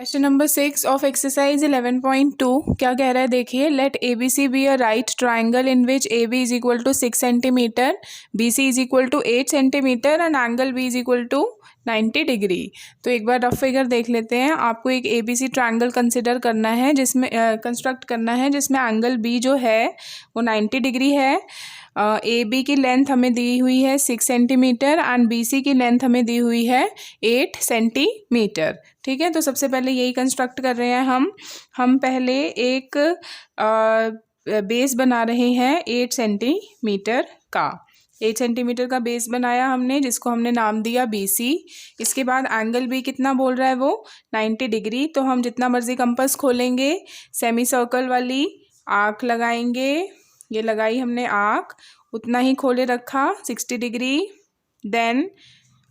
Question number 6 of exercise 11.2 क्या कह रहा है देखिए। Let A B C be a right triangle in which A B is equal to 6 centimetre, B C is equal to 8 centimetre and angle B is equal to 90 degree. तो एक बार rough figure देख लेते हैं। आपको एक A B C triangle consider करना है जिसमें कंस्ट्रक्ट करना है जिसमें एंगल बी जो है वो 90 डिग्री है। ए बी की लेंथ हमें दी हुई है 6 सेंटीमीटर एंड बी सी की लेंथ हमें दी हुई है 8 सेंटीमीटर। ठीक है, तो सबसे पहले यही कंस्ट्रक्ट कर रहे हैं हम पहले एक बेस बना रहे हैं 8 सेंटीमीटर का। 8 सेंटीमीटर का बेस बनाया हमने जिसको हमने नाम दिया बी सी। इसके बाद एंगल भी कितना बोल रहा है वो 90 डिग्री। तो हम जितना मर्जी कंपास खोलेंगे, सेमी सर्कल वाली आर्क लगाएंगे। ये लगाई हमने आर्क, उतना ही खोले रखा 60 डिग्री, देन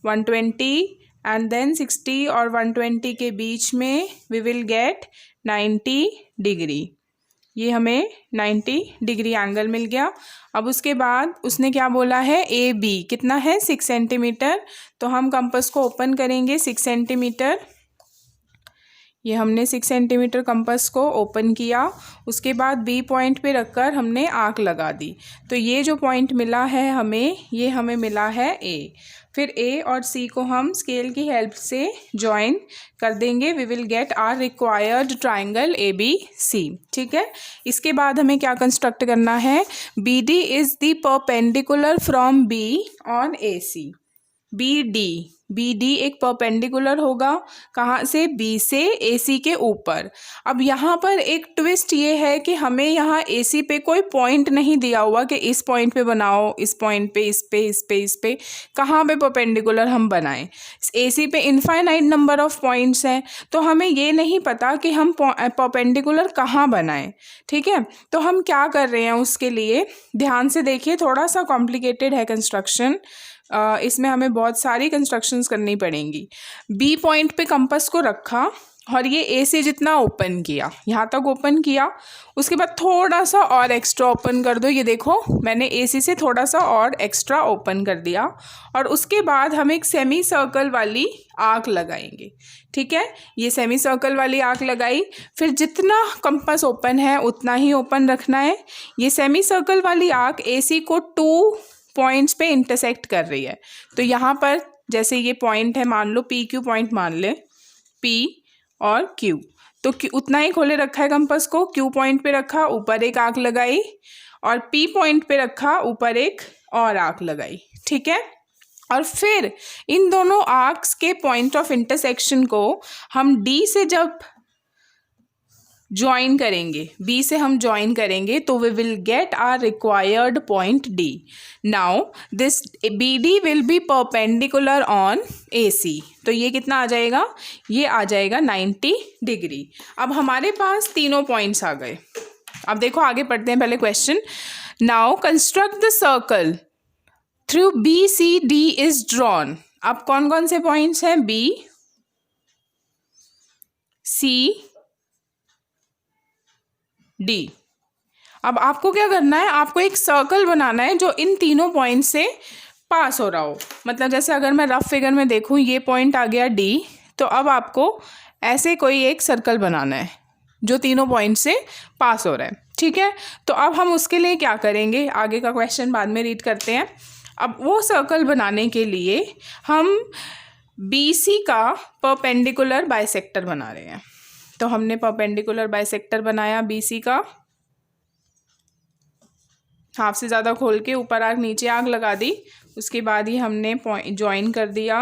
120 एंड देन 60 और 120 के बीच में वी विल गेट 90 डिग्री। ये हमें 90 डिग्री एंगल मिल गया। अब उसके बाद उसने क्या बोला है, ए बी कितना है 6 सेंटीमीटर। तो हम कंपास को ओपन करेंगे 6 सेंटीमीटर। ये हमने 6 सेंटीमीटर कंपास को ओपन किया। उसके बाद बी पॉइंट पे रखकर हमने आर्क लगा दी। तो ये जो पॉइंट मिला है हमें, ये हमें मिला है ए। फिर ए और सी को हम स्केल की हेल्प से ज्वाइन कर देंगे। We will get our required triangle A B C. ठीक है, इसके बाद हमें क्या कंस्ट्रक्ट करना है, B D is the perpendicular from B on A C. B D एक परपेंडिकुलर होगा, कहाँ से, बी से ए सी के ऊपर। अब यहाँ पर एक ट्विस्ट ये है कि हमें यहाँ ए सी पे कोई पॉइंट नहीं दिया हुआ कि इस पॉइंट पे बनाओ, इस पॉइंट पे, इस पे कहाँ पे परपेंडिकुलर हम बनाएं। ए सी पे इनफाइनाइट नंबर ऑफ पॉइंट्स हैं, तो हमें ये नहीं पता कि हम परपेंडिकुलर कहाँ बनाएं। ठीक है, तो हम क्या कर रहे हैं उसके लिए ध्यान से देखिए। थोड़ा सा कॉम्प्लिकेटेड है कंस्ट्रक्शन, इसमें हमें बहुत सारी कंस्ट्रक्शंस करनी पड़ेंगी। बी पॉइंट पे कंपास को रखा और ये ए से जितना ओपन किया, यहाँ तक ओपन किया। उसके बाद थोड़ा सा और एक्स्ट्रा ओपन कर दो। ये देखो मैंने ए सी से थोड़ा सा और एक्स्ट्रा ओपन कर दिया। और उसके बाद हम एक सेमी सर्कल वाली आर्क लगाएंगे। ठीक है, ये सेमी सर्कल वाली आर्क लगाई। फिर जितना कंपास ओपन है उतना ही ओपन रखना है। ये सेमी सर्कल वाली आर्क ए सी को 2 पॉइंट्स पे इंटरसेक्ट कर रही है। तो यहाँ पर जैसे ये पॉइंट है, मान लो पी क्यू पॉइंट मान ले, पी और क्यू। तो उतना ही खोले रखा है कंपास को। क्यू पॉइंट पे रखा, ऊपर एक आर्क लगाई, और पी पॉइंट पे रखा, ऊपर एक और आर्क लगाई। ठीक है, और फिर इन दोनों आर्क्स के पॉइंट ऑफ इंटरसेक्शन को हम डी से जब ज्वाइन करेंगे, बी से हम ज्वाइन करेंगे, तो we will get our required point D. Now this B D will be perpendicular on A C. तो ये कितना आ जाएगा, ये आ जाएगा 90 डिग्री। अब हमारे पास तीनों पॉइंट्स आ गए। अब देखो आगे पढ़ते हैं पहले question. Now construct the circle through B C D is drawn. अब कौन कौन से पॉइंट्स हैं, बी सी डी। अब आपको क्या करना है, आपको एक सर्कल बनाना है जो इन तीनों पॉइंट से पास हो रहा हो। मतलब जैसे अगर मैं रफ फिगर में देखूं, ये पॉइंट आ गया डी, तो अब आपको ऐसे कोई एक सर्कल बनाना है जो तीनों पॉइंट से पास हो रहा है। ठीक है, तो अब हम उसके लिए क्या करेंगे, आगे का क्वेश्चन बाद में रीड करते हैं। अब वो सर्कल बनाने के लिए हम बी सी का परपेंडिकुलर बाइसेक्टर बना रहे हैं। तो हमने परपेंडिकुलर बाइसेक्टर बनाया बी सी का, हाफ से ज़्यादा खोल के ऊपर आग नीचे आग लगा दी। उसके बाद ही हमने ज्वाइन कर दिया।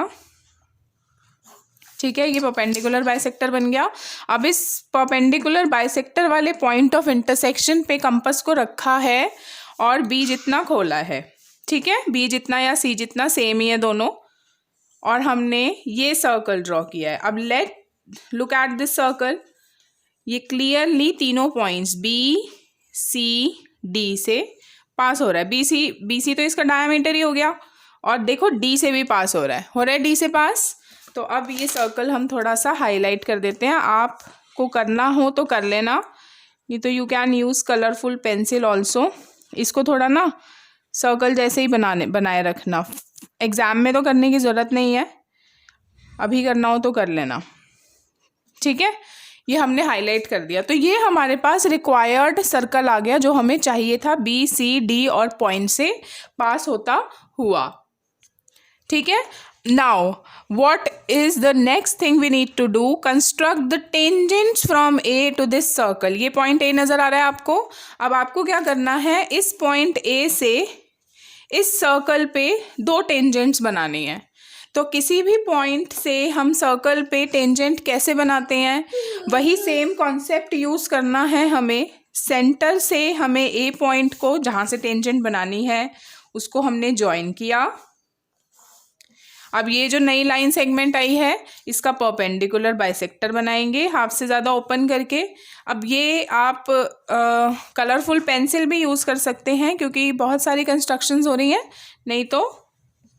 ठीक है, ये परपेंडिकुलर बाइसेक्टर बन गया। अब इस परपेंडिकुलर बाइसेक्टर वाले पॉइंट ऑफ इंटरसेक्शन पे कंपास को रखा है और बी जितना खोला है। ठीक है, बी जितना या सी जितना सेम ही है दोनों, और हमने ये सर्कल ड्रॉ किया है। अब let look at this circle. ये क्लियरली तीनों पॉइंट्स बी सी डी से पास हो रहा है। बी सी तो इसका डायमीटर ही हो गया, और देखो डी से भी पास हो रहा है डी से पास। तो अब ये सर्कल हम थोड़ा सा हाईलाइट कर देते हैं। आपको करना हो तो कर लेना, नहीं तो you can use colourful pencil also. इसको थोड़ा ना सर्कल जैसे ही बनाए रखना। एग्ज़ाम में तो करने की ज़रूरत नहीं है, अभी करना हो तो कर लेना। ठीक है, ये हमने हाईलाइट कर दिया। तो ये हमारे पास रिक्वायर्ड सर्कल आ गया जो हमें चाहिए था, बी सी डी और पॉइंट से पास होता हुआ। ठीक है, now what is the next thing we need to do? Construct the tangents from A to this circle. ये पॉइंट A नज़र आ रहा है आपको। अब आपको क्या करना है, इस पॉइंट A से इस सर्कल पे 2 टेंजेंट्स बनाने हैं। तो किसी भी पॉइंट से हम सर्कल पे टेंजेंट कैसे बनाते हैं, वही सेम कॉन्सेप्ट यूज़ करना है हमें। सेंटर से हमें ए पॉइंट को, जहाँ से टेंजेंट बनानी है, उसको हमने ज्वाइन किया। अब ये जो नई लाइन सेगमेंट आई है, इसका परपेंडिकुलर बाइसेक्टर बनाएंगे हाफ से ज़्यादा ओपन करके। अब ये आप कलरफुल पेंसिल भी यूज़ कर सकते हैं, क्योंकि बहुत सारी कंस्ट्रक्शंस हो रही हैं, नहीं तो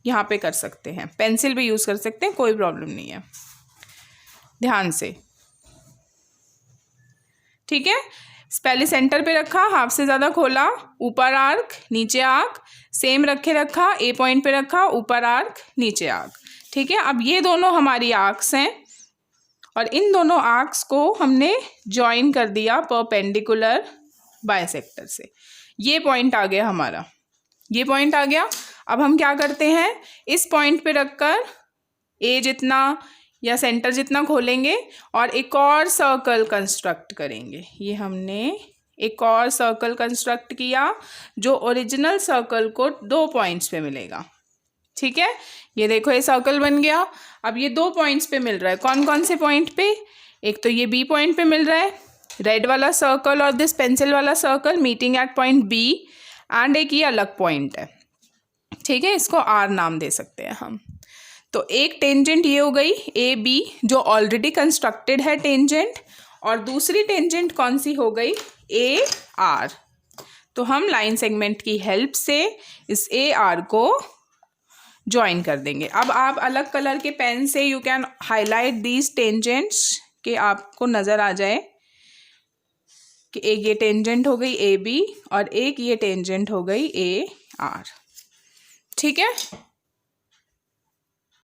यहाँ पे कर सकते हैं, पेंसिल भी यूज़ कर सकते हैं, कोई प्रॉब्लम नहीं है। ध्यान से, ठीक है। पहले सेंटर पे रखा, हाफ से ज़्यादा खोला, ऊपर आर्क नीचे आर्क, सेम रखा, ए पॉइंट पे रखा, ऊपर आर्क नीचे आर्क। ठीक है, अब ये दोनों हमारी आर्क्स हैं और इन दोनों आर्क्स को हमने ज्वाइन कर दिया परपेंडिकुलर बाइसेक्टर से। ये पॉइंट आ गया हमारा, ये पॉइंट आ गया। अब हम क्या करते हैं, इस पॉइंट पे रखकर ए जितना या सेंटर जितना खोलेंगे और एक और सर्कल कंस्ट्रक्ट करेंगे। ये हमने एक और सर्कल कंस्ट्रक्ट किया जो ओरिजिनल सर्कल को 2 पॉइंट्स पे मिलेगा। ठीक है, ये देखो ये सर्कल बन गया। अब ये 2 पॉइंट्स पे मिल रहा है, कौन कौन से पॉइंट पे, एक तो ये बी पॉइंट पे मिल रहा है, रेड वाला सर्कल और दिस पेंसिल वाला circle meeting at point B, and एक ये अलग पॉइंट है। ठीक है, इसको आर नाम दे सकते हैं हम। तो एक टेंजेंट ये हो गई ए बी जो ऑलरेडी कंस्ट्रक्टेड है टेंजेंट, और दूसरी टेंजेंट कौन सी हो गई, ए आर। तो हम लाइन सेगमेंट की हेल्प से इस ए आर को ज्वाइन कर देंगे। अब आप अलग कलर के पेन से you can highlight these tangents, कि आपको नज़र आ जाए कि एक ये टेंजेंट हो गई ए बी और एक ये टेंजेंट हो गई ए आर। ठीक है।